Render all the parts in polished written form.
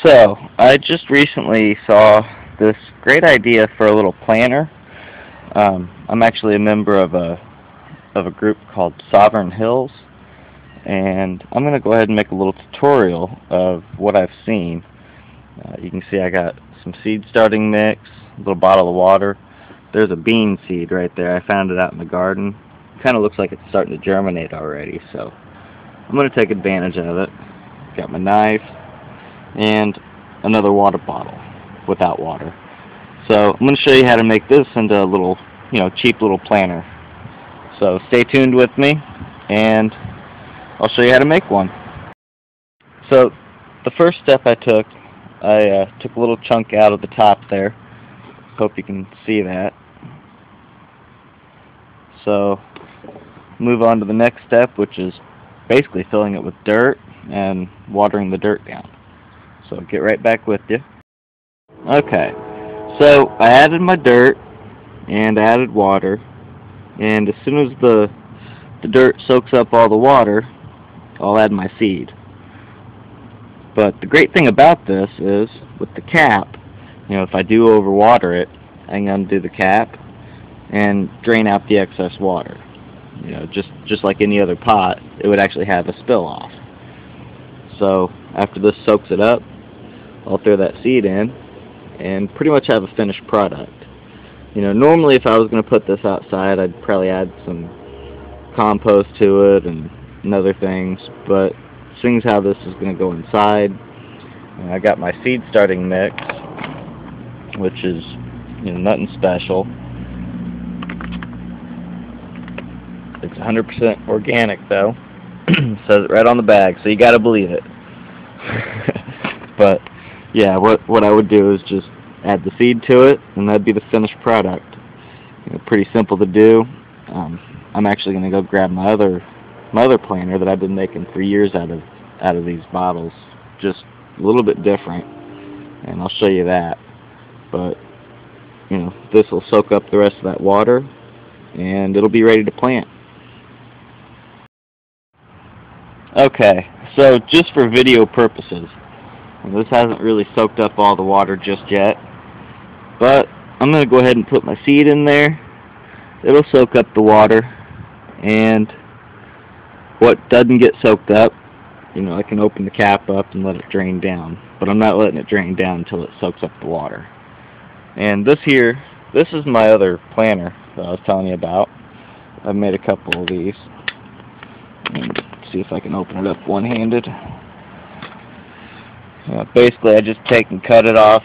So, I just recently saw this great idea for a little planter. I'm actually a member of a group called Sovereign Hills, and I'm going to go ahead and make a little tutorial of what I've seen. You can see I got some seed starting mix, a little bottle of water. There's a bean seed right there. I found it out in the garden. Kind of looks like it's starting to germinate already, so I'm going to take advantage of it. Got my knife and another water bottle without water. So I'm going to show you how to make this into a little, cheap little planter. So stay tuned with me and I'll show you how to make one. So the first step I took a little chunk out of the top there. Hope you can see that. So move on to the next step, which is basically filling it with dirt and watering the dirt down. So get right back with you. Okay, so I added my dirt and I added water, and as soon as the dirt soaks up all the water, I'll add my seed. But the great thing about this is, with the cap, if I do overwater it, I can undo the cap and drain out the excess water. Just like any other pot, it would actually have a spill off. So after this soaks it up, I'll throw that seed in and pretty much have a finished product. Normally if I was going to put this outside, I'd probably add some compost to it and other things, but seeing as how this is going to go inside, I got my seed starting mix, which is nothing special. It's 100% organic though. Says it right on the bag, so you gotta believe it. But yeah, what I would do is just add the seed to it, and that'd be the finished product. Pretty simple to do. I'm actually gonna go grab my other planter that I've been making for years out of these bottles, just a little bit different, and I'll show you that. But this will soak up the rest of that water, and it'll be ready to plant. Okay, so just for video purposes, this hasn't really soaked up all the water just yet, but I'm going to go ahead and put my seed in there. It'll soak up the water, and what doesn't get soaked up, I can open the cap up and let it drain down, but I'm not letting it drain down until it soaks up the water. And this is my other planter that I was telling you about. I've made a couple of these. And see if I can open it up one-handed. Basically, I just take and cut it off,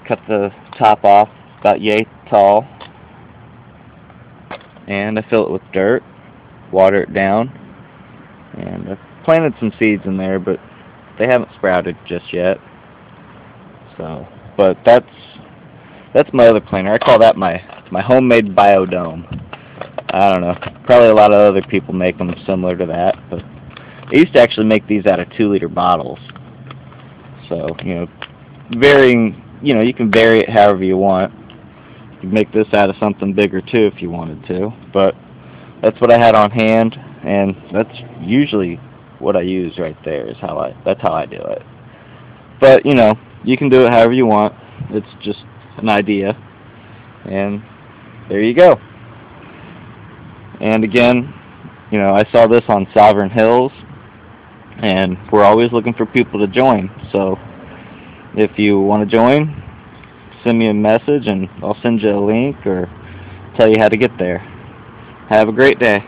cut the top off about yay tall, and I fill it with dirt, water it down, and I've planted some seeds in there, but they haven't sprouted just yet. So, but that's my other planter. I call that my homemade biodome. I don't know, probably a lot of other people make them similar to that, but I used to actually make these out of 2-liter bottles. So, varying, you can vary it however you want. You can make this out of something bigger too if you wanted to, but that's what I had on hand, and that's usually what I use right there. That's how I do it. But you can do it however you want. It's just an idea, and there you go. And again, I saw this on Sovereign Hills, and we're always looking for people to join. So if you want to join, send me a message and I'll send you a link or tell you how to get there. Have a great day.